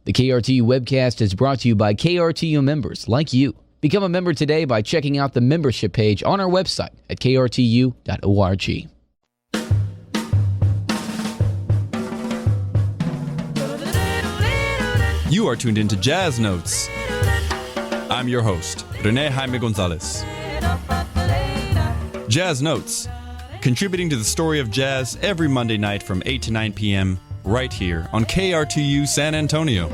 The KRTU Webcast is brought to you by KRTU members like you. Become a member today by checking out the membership page on our website at krtu.org. You are tuned into Jazz Notes. I'm your host, Rene Jaime Gonzalez. Jazz Notes, contributing to the story of jazz every Monday night from 8 to 9 p.m. right here on KRTU San Antonio.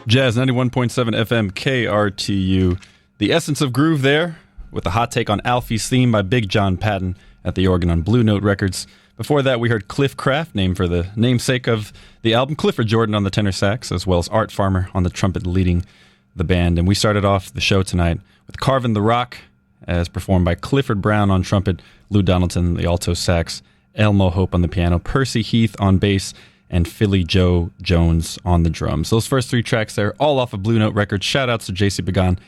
Jazz 91.7 FM KRTU. The essence of groove there, with a hot take on Alfie's theme by Big John Patton at the organ on Blue Note Records. Before that, we heard Cliff Craft, named for the namesake of the album, Clifford Jordan on the tenor sax, as well as Art Farmer on the trumpet leading the band. And we started off the show tonight with Carvin the Rock, as performed by Clifford Brown on trumpet, Lou Donaldson the alto sax, Elmo Hope on the piano, Percy Heath on bass, and Philly Joe Jones on the drums. Those first three tracks there, all off of Blue Note Records. Shout-outs to JC Began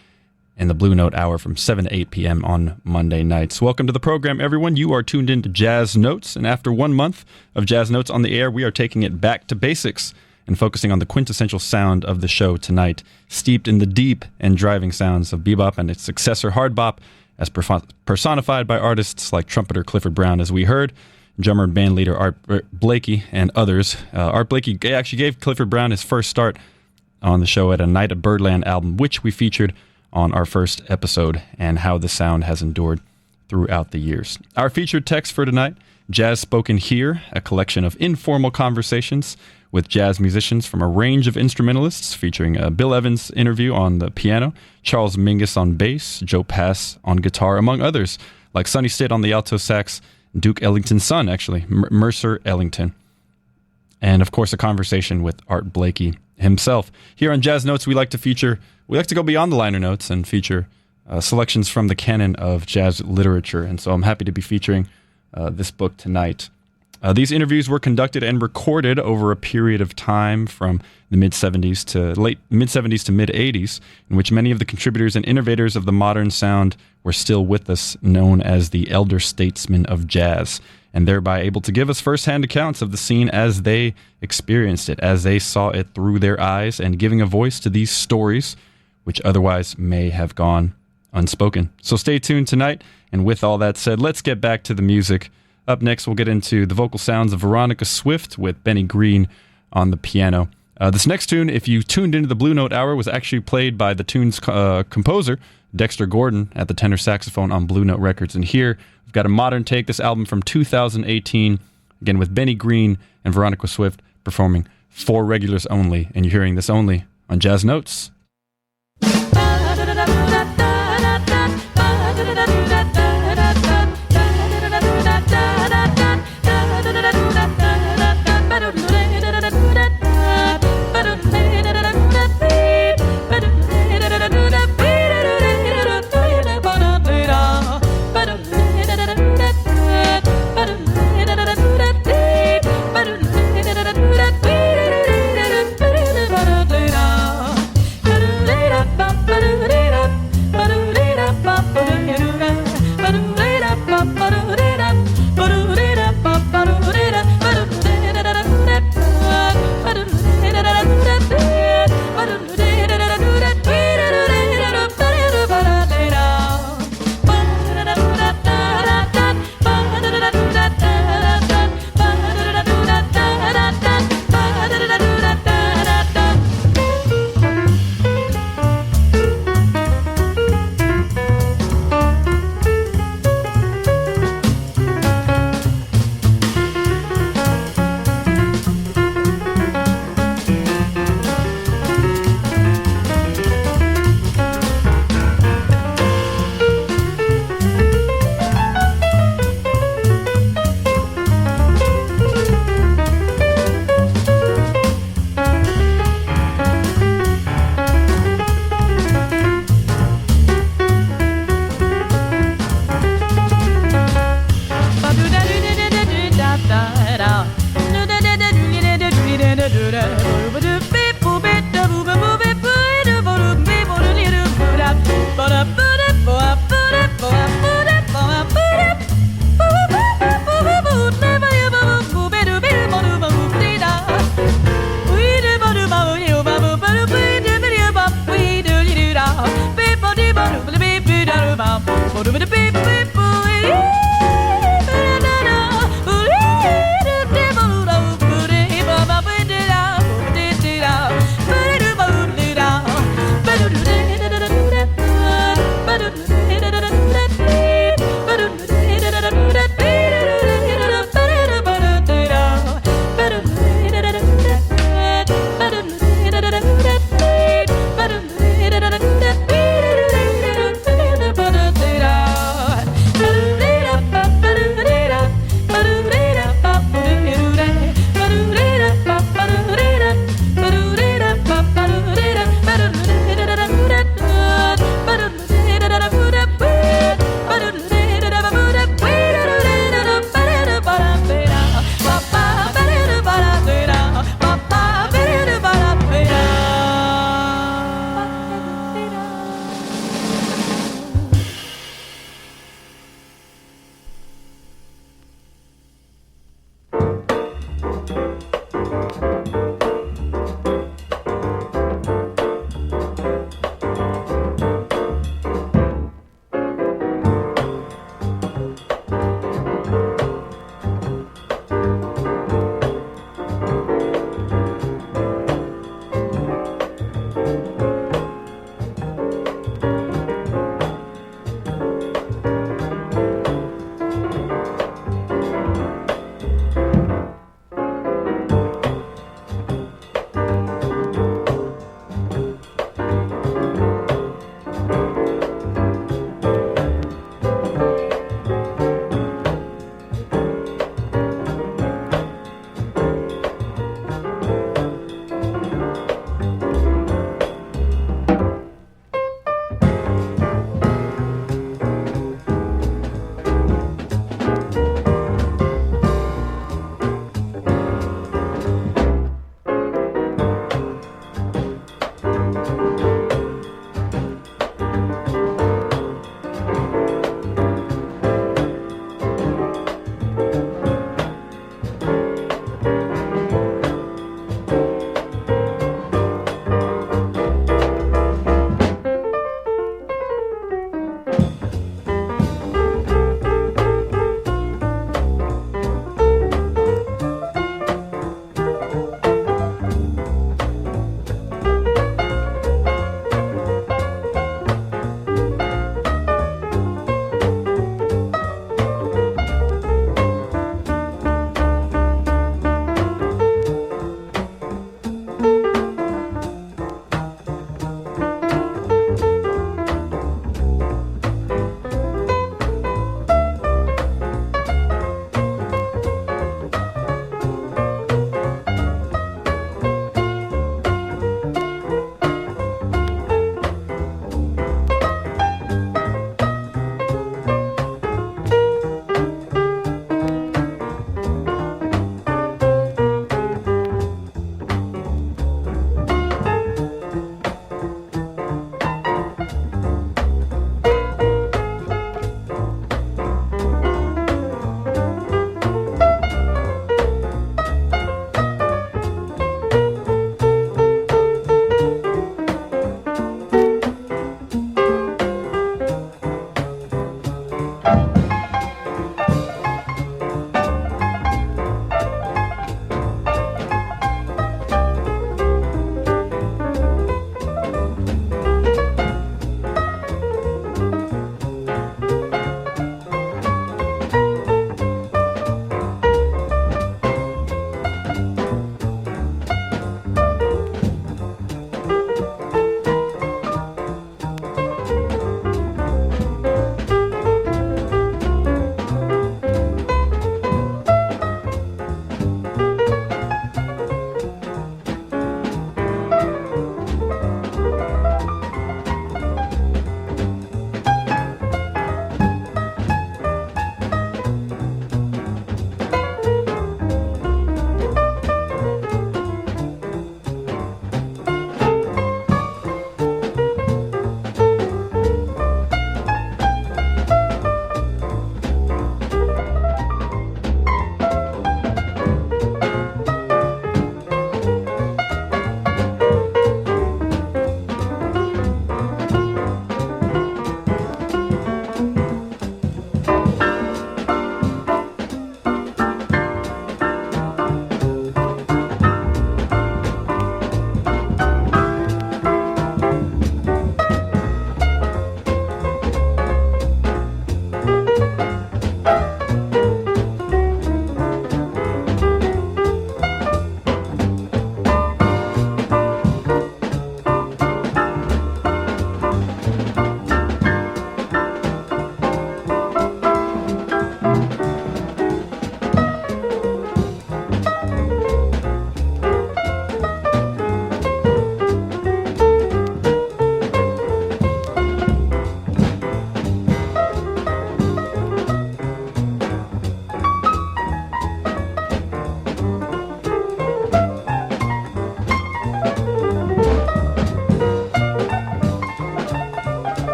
and the Blue Note Hour from 7 to 8 p.m. on Monday nights. Welcome to the program, everyone. You are tuned in to Jazz Notes, and after 1 month of Jazz Notes on the air, we are taking it back to basics and focusing on the quintessential sound of the show tonight, steeped in the deep and driving sounds of bebop and its successor hard bop, as personified by artists like trumpeter Clifford Brown, as we heard, drummer and band leader Art Blakey, and others. Art Blakey actually gave Clifford Brown his first start on the show at a Night at Birdland album, which we featured on our first episode, and how the sound has endured throughout the years. Our featured text for tonight, Jazz Spoken Here, a collection of informal conversations with jazz musicians from a range of instrumentalists, featuring Bill Evans' interview on the piano, Charles Mingus on bass, Joe Pass on guitar, among others, like Sunnyside on the alto sax, Duke Ellington's son, actually, Mercer Ellington. And, of course, a conversation with Art Blakey himself. Here on Jazz Notes, we like to go beyond the liner notes and feature selections from the canon of jazz literature. And so I'm happy to be featuring this book tonight. These interviews were conducted and recorded over a period of time from the late mid-70s to mid-80s, in which many of the contributors and innovators of the modern sound were still with us, known as the elder statesmen of jazz, and thereby able to give us first-hand accounts of the scene as they experienced it, as they saw it through their eyes, and giving a voice to these stories, which otherwise may have gone unspoken. So stay tuned tonight, and with all that said, let's get back to the music. Up next, we'll get into the vocal sounds of Veronica Swift with Benny Green on the piano. This next tune, if you tuned into the Blue Note Hour, was actually played by the tune's composer, Dexter Gordon, at the tenor saxophone on Blue Note Records. And here, we've got a modern take, this album from 2018, again with Benny Green and Veronica Swift performing For Regulars Only. And you're hearing this only on Jazz Notes. Ba-da-da-da-da-da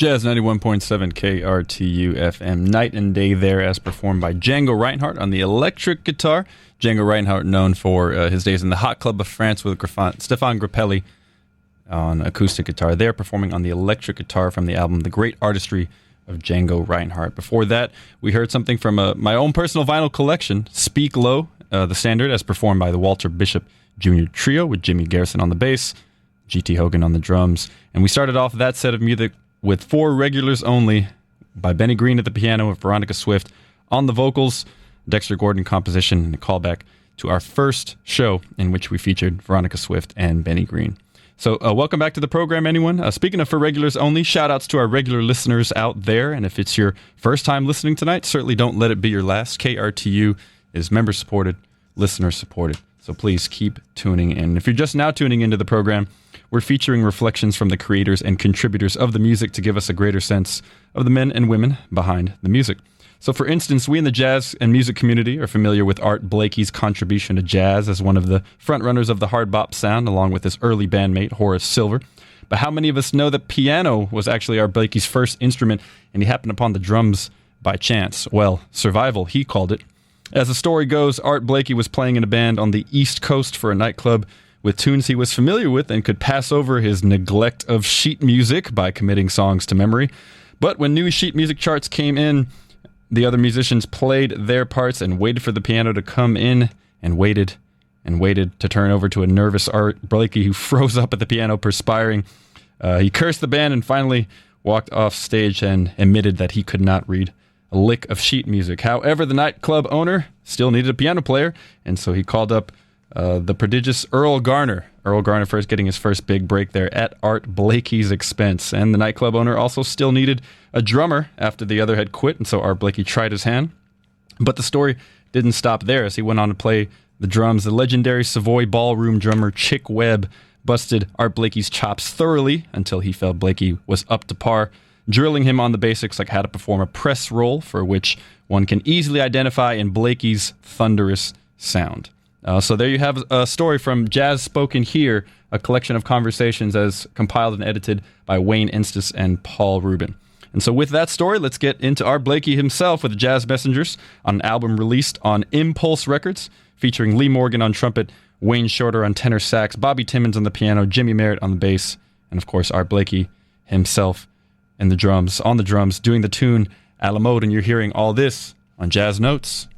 Jazz 91.7 KRTU FM, Night and Day there, as performed by Django Reinhardt on the electric guitar. Django Reinhardt, known for his days in the Hot Club of France with Stefan Grappelli on acoustic guitar. They're performing on the electric guitar from the album The Great Artistry of Django Reinhardt. Before that, we heard something from my own personal vinyl collection, Speak Low, the standard, as performed by the Walter Bishop Jr. Trio with Jimmy Garrison on the bass, G.T. Hogan on the drums. And we started off that set of music with For Regulars Only by Benny Green at the piano with Veronica Swift on the vocals, Dexter Gordon composition, and a callback to our first show in which we featured Veronica Swift and Benny Green. So welcome back to the program, anyone. Speaking of For Regulars Only, shout-outs to our regular listeners out there. And if it's your first time listening tonight, certainly don't let it be your last. KRTU is member-supported, listener-supported. So please keep tuning in. If you're just now tuning into the program, we're featuring reflections from the creators and contributors of the music to give us a greater sense of the men and women behind the music. So, for instance, we in the jazz and music community are familiar with Art Blakey's contribution to jazz as one of the frontrunners of the hard bop sound, along with his early bandmate, Horace Silver. But how many of us know that piano was actually Art Blakey's first instrument, and he happened upon the drums by chance? Well, survival, he called it. As the story goes, Art Blakey was playing in a band on the East Coast for a nightclub with tunes he was familiar with and could pass over his neglect of sheet music by committing songs to memory. But when new sheet music charts came in, the other musicians played their parts and waited for the piano to come in, and waited to turn over to a nervous Art Blakey who froze up at the piano, perspiring. He cursed the band and finally walked off stage and admitted that he could not read a lick of sheet music. However, the nightclub owner still needed a piano player, and so he called up the prodigious Earl Garner. Earl Garner first getting his first big break there at Art Blakey's expense. And the nightclub owner also still needed a drummer after the other had quit, and so Art Blakey tried his hand. But the story didn't stop there, as he went on to play the drums. The legendary Savoy Ballroom drummer Chick Webb busted Art Blakey's chops thoroughly until he felt Blakey was up to par, drilling him on the basics like how to perform a press roll, for which one can easily identify in Blakey's thunderous sound. So there you have a story from Jazz Spoken Here, a collection of conversations as compiled and edited by Wayne Enstice and Paul Rubin. And so with that story, let's get into Art Blakey himself with Jazz Messengers on an album released on Impulse Records, featuring Lee Morgan on trumpet, Wayne Shorter on tenor sax, Bobby Timmons on the piano, Jimmy Merritt on the bass, and of course Art Blakey himself on the drums, doing the tune Alamode, and you're hearing all this on Jazz Notes.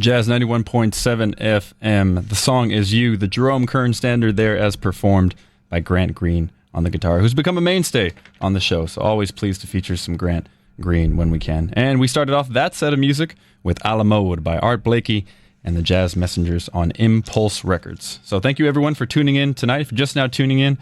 Jazz 91.7 FM. The song is You, the Jerome Kern standard there as performed by Grant Green on the guitar, who's become a mainstay on the show. So always pleased to feature some Grant Green when we can. And we started off that set of music with Alamode by Art Blakey and the Jazz Messengers on Impulse Records. So thank you everyone for tuning in tonight. If you're just now tuning in,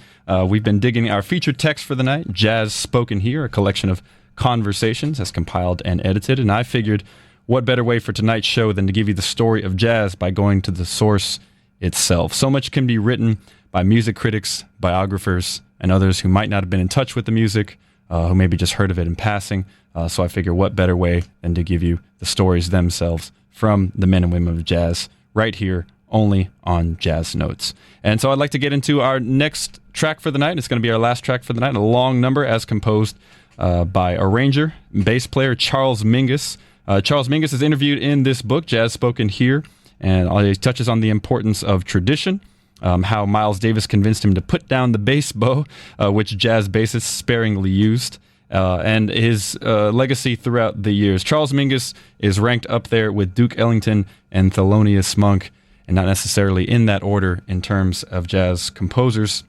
we've been digging our featured text for the night, Jazz Spoken Here, a collection of conversations as compiled and edited. And I figured, what better way for tonight's show than to give you the story of jazz by going to the source itself. So much can be written by music critics, biographers, and others who might not have been in touch with the music, who maybe just heard of it in passing. So I figure what better way than to give you the stories themselves from the men and women of jazz right here, only on Jazz Notes. And so I'd like to get into our next track for the night. It's going to be our last track for the night, a long number as composed by arranger, bass player Charles Mingus. Charles Mingus is interviewed in this book, Jazz Spoken Here, and he touches on the importance of tradition, how Miles Davis convinced him to put down the bass bow, which jazz bassists sparingly used, and his legacy throughout the years. Charles Mingus is ranked up there with Duke Ellington and Thelonious Monk, and not necessarily in that order in terms of jazz composers.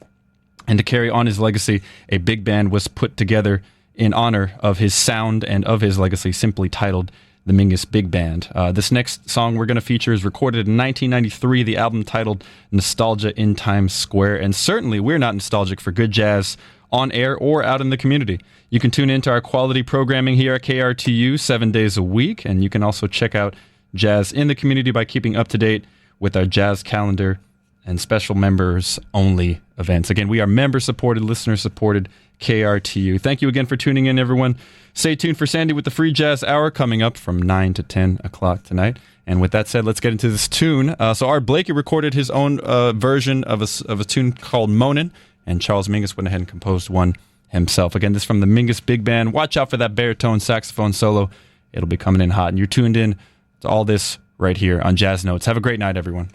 And to carry on his legacy, a big band was put together in honor of his sound and of his legacy, simply titled the Mingus Big Band. This next song we're going to feature is recorded in 1993, the album titled Nostalgia in Times Square. And certainly we're not nostalgic for good jazz on air or out in the community. You can tune into our quality programming here at KRTU 7 days a week, and you can also check out jazz in the community by keeping up to date with our jazz calendar and special members only events. Again, we are member supported, listener supported KRTU. Thank you again for tuning in, everyone. Stay tuned for Sandy with the Free Jazz Hour coming up from 9 to 10 o'clock tonight. And with that said, let's get into this tune. So Art Blakey recorded his own version of a tune called Moanin', and Charles Mingus went ahead and composed one himself. Again, this is from the Mingus Big Band. Watch out for that baritone saxophone solo. It'll be coming in hot. And you're tuned in to all this right here on Jazz Notes. Have a great night, everyone.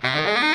Uh-huh.